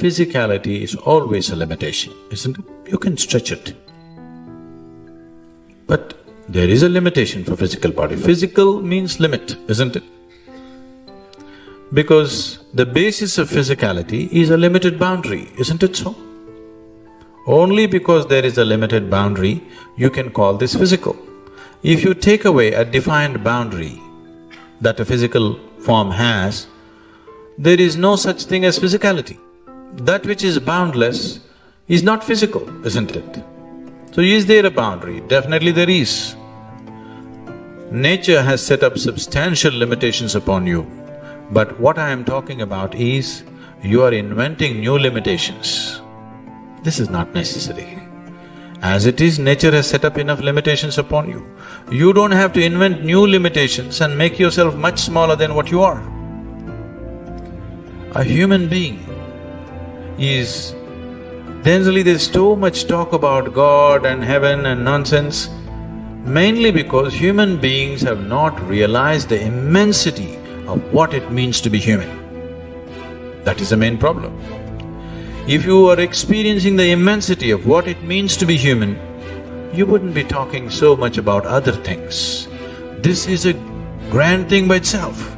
physicality is always a limitation, isn't it? You can stretch it. But there is a limitation for physical body. Physical means limit, isn't it? Because the basis of physicality is a limited boundary, isn't it so? Only because there is a limited boundary, you can call this physical. If you take away a defined boundary that a physical form has, there is no such thing as physicality. That which is boundless is not physical, isn't it? So is there a boundary? Definitely there is. Nature has set up substantial limitations upon you, but what I am talking about is you are inventing new limitations. This is not necessary. As it is, nature has set up enough limitations upon you. You don't have to invent new limitations and make yourself much smaller than what you are. A human being is… Generally there's so much talk about God and heaven and nonsense, mainly because human beings have not realized the immensity of what it means to be human. That is the main problem. If you are experiencing the immensity of what it means to be human, you wouldn't be talking so much about other things. This is a grand thing by itself.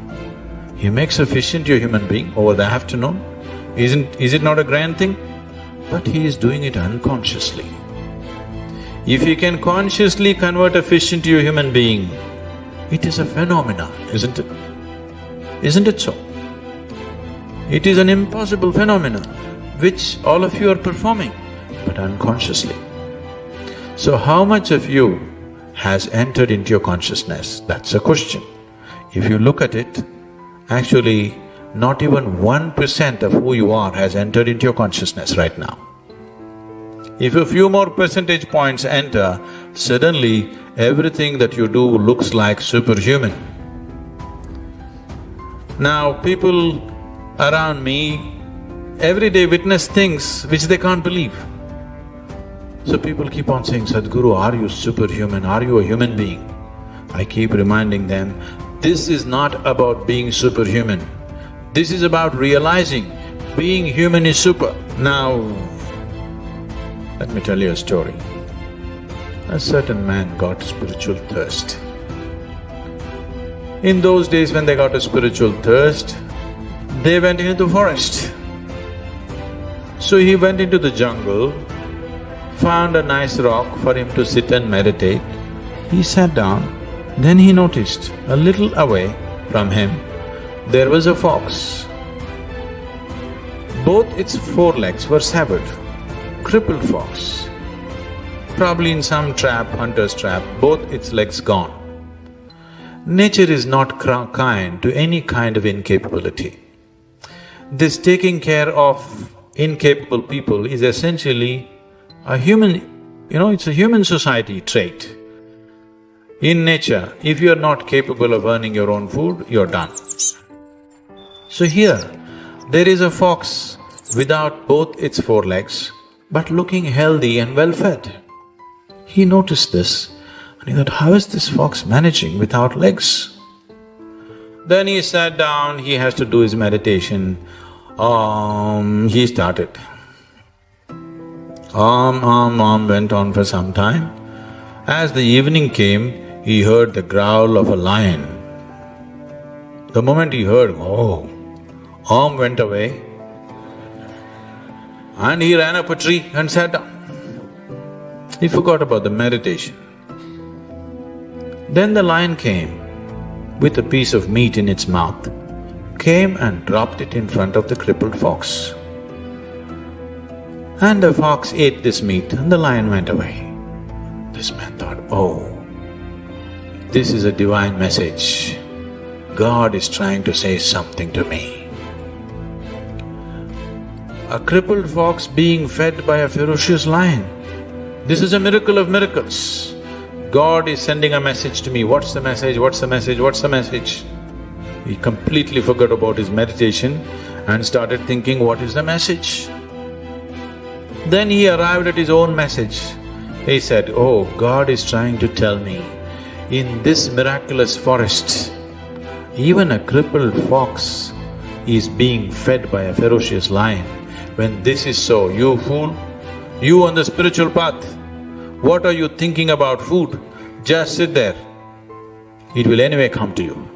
He makes a fish into a human being over the afternoon. Is it not a grand thing? But he is doing it unconsciously. If he can consciously convert a fish into a human being, it is a phenomenon, isn't it? Isn't it so? It is an impossible phenomenon which all of you are performing, but unconsciously. So how much of you has entered into your consciousness? That's a question. If you look at it, actually not even 1% of who you are has entered into your consciousness right now. If a few more percentage points enter, suddenly everything that you do looks like superhuman. Now, people around me every day witness things which they can't believe. So people keep on saying, Sadhguru, are you superhuman? Are you a human being? I keep reminding them, this is not about being superhuman. This is about realizing being human is super. Now, let me tell you a story. A certain man got spiritual thirst. In those days when they got a spiritual thirst, they went into the forest. So he went into the jungle, found a nice rock for him to sit and meditate. He sat down, then he noticed a little away from him, there was a fox. Both its forelegs were severed, crippled fox. Probably in some trap, hunter's trap, both its legs gone. Nature is not kind to any kind of incapability. This taking care of incapable people is essentially a human… it's a human society trait. In nature, if you're not capable of earning your own food, you're done. So here, there is a fox without both its forelegs, but looking healthy and well-fed. He noticed this and he thought, how is this fox managing without legs? Then he sat down, he has to do his meditation. He started. Went on for some time. As the evening came, he heard the growl of a lion. The moment he heard, oh, went away and he ran up a tree and sat down. He forgot about the meditation. Then the lion came with a piece of meat in its mouth, came and dropped it in front of the crippled fox. And the fox ate this meat and the lion went away. This man thought, oh, this is a divine message. God is trying to say something to me. A crippled fox being fed by a ferocious lion. This is a miracle of miracles. God is sending a message to me. What's the message? What's the message? What's the message? He completely forgot about his meditation and started thinking, what is the message? Then he arrived at his own message. He said, oh, God is trying to tell me, in this miraculous forest, even a crippled fox is being fed by a ferocious lion. When this is so, you fool, you on the spiritual path, what are you thinking about food? Just sit there. It will anyway come to you.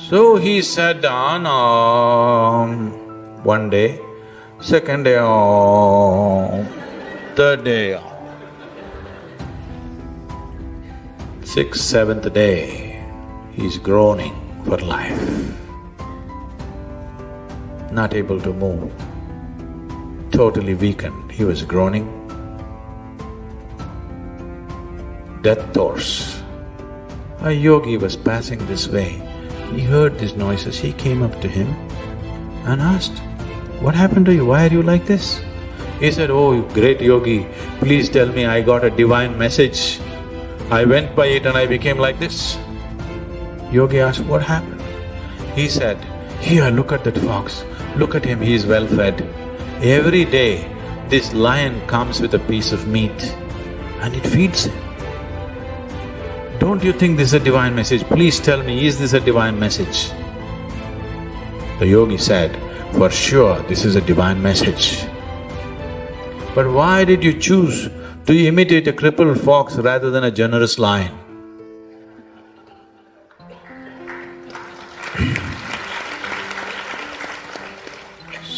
So he sat down, one day, second day, third day, sixth, seventh day, he's groaning for life. Not able to move, totally weakened, he was groaning. Death thoughts. A yogi was passing this way. He heard these noises, he came up to him and asked, "What happened to you? Why are you like this?" He said, "Oh, great yogi, please tell me, I got a divine message. I went by it and I became like this." Yogi asked, "What happened?" He said, "Here, look at that fox. Look at him, he is well fed. Every day, this lion comes with a piece of meat and it feeds him. Don't you think this is a divine message? Please tell me, is this a divine message?" The yogi said, "For sure, this is a divine message. But why did you choose to imitate a crippled fox rather than a generous lion?"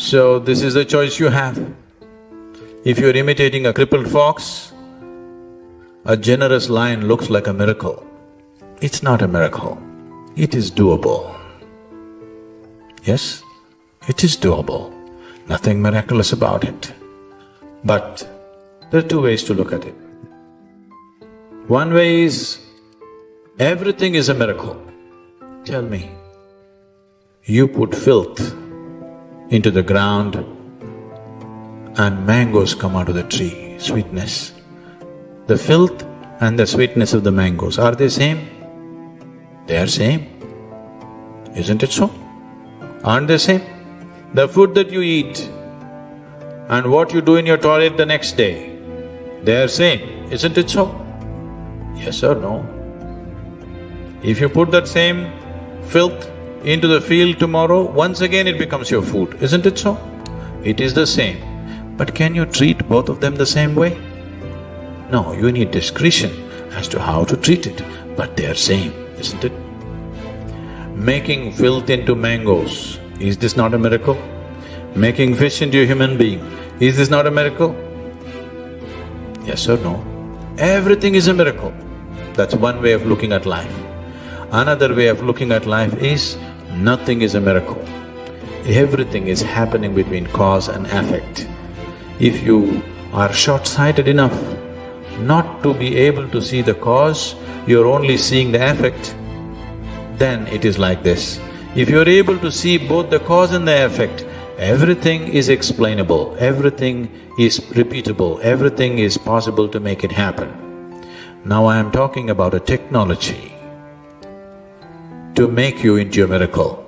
So this is the choice you have. If you're imitating a crippled fox, a generous lion looks like a miracle. It's not a miracle, it is doable. Yes, it is doable, nothing miraculous about it. But there are two ways to look at it. One way is, everything is a miracle. Tell me, you put filth into the ground and mangoes come out of the tree, sweetness. The filth and the sweetness of the mangoes, are they same? They are same, isn't it so? Aren't they same? The food that you eat and what you do in your toilet the next day, they are same, isn't it so? Yes or no? If you put that same filth into the field tomorrow, once again it becomes your food, isn't it so? It is the same. But can you treat both of them the same way? No, you need discretion as to how to treat it, but they are same, isn't it? Making filth into mangoes, is this not a miracle? Making fish into a human being, is this not a miracle? Yes or no? Everything is a miracle. That's one way of looking at life. Another way of looking at life is, nothing is a miracle. Everything is happening between cause and effect. If you are short-sighted enough not to be able to see the cause, you're only seeing the effect, then it is like this. If you're able to see both the cause and the effect, everything is explainable, everything is repeatable, everything is possible to make it happen. Now I am talking about a technology to make you into a miracle.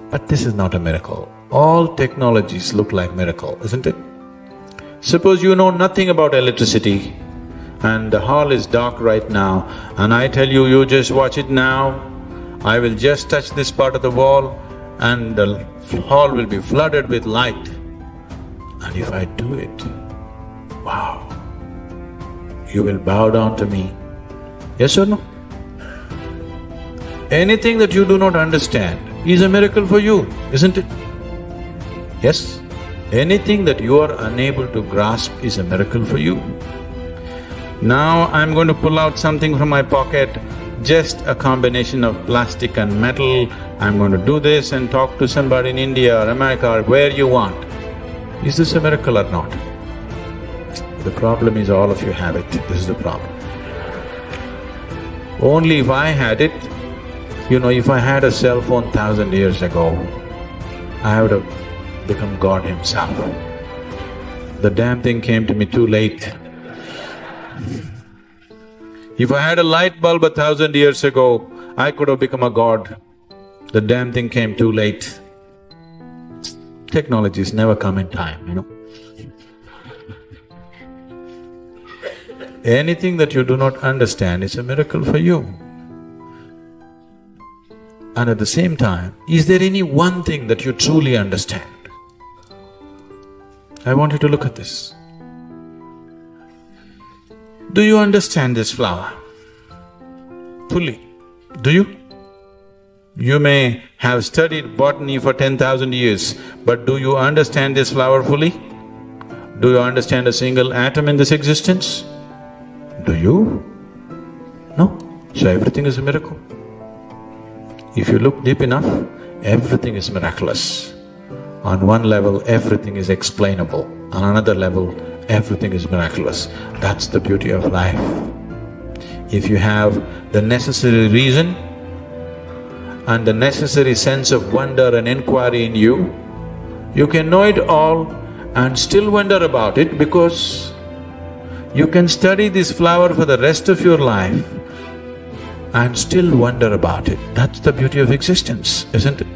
But this is not a miracle. All technologies look like miracle, isn't it? Suppose you know nothing about electricity and the hall is dark right now and I tell you, you just watch it now, I will just touch this part of the wall and the hall will be flooded with light. And if I do it, wow, you will bow down to me. Yes or no? Anything that you do not understand is a miracle for you, isn't it? Yes? Anything that you are unable to grasp is a miracle for you. Now I'm going to pull out something from my pocket, just a combination of plastic and metal. I'm going to do this and talk to somebody in India or America or where you want. Is this a miracle or not? The problem is all of you have it, this is the problem. Only if I had it, if I had a cell phone 1,000 years ago, I would have become God himself. The damn thing came to me too late. If I had a light bulb 1,000 years ago, I could have become a god. The damn thing came too late. Technologies never come in time, Anything that you do not understand is a miracle for you. And at the same time, is there any one thing that you truly understand? I want you to look at this. Do you understand this flower? Fully. Do you? You may have studied botany for 10,000 years, but do you understand this flower fully? Do you understand a single atom in this existence? Do you? No. So everything is a miracle. If you look deep enough, everything is miraculous. On one level, everything is explainable. On another level, everything is miraculous. That's the beauty of life. If you have the necessary reason and the necessary sense of wonder and inquiry in you, you can know it all and still wonder about it, because you can study this flower for the rest of your life and still wonder about it. That's the beauty of existence, isn't it?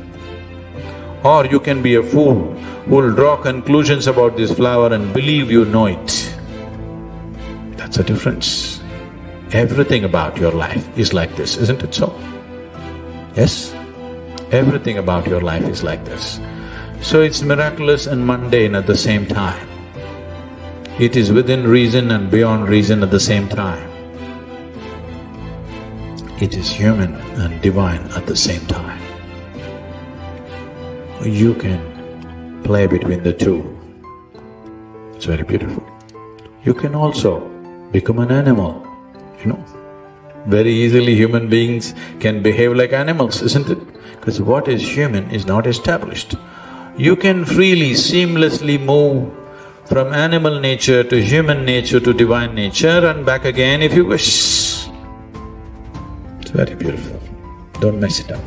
Or you can be a fool who will draw conclusions about this flower and believe you know it. That's the difference. Everything about your life is like this, isn't it so? Yes? Everything about your life is like this. So it's miraculous and mundane at the same time. It is within reason and beyond reason at the same time. It is human and divine at the same time. You can play between the two. It's very beautiful. You can also become an animal, you know. Very easily human beings can behave like animals, isn't it? Because what is human is not established. You can freely, seamlessly move from animal nature to human nature to divine nature and back again if you wish. It's very beautiful. Don't mess it up.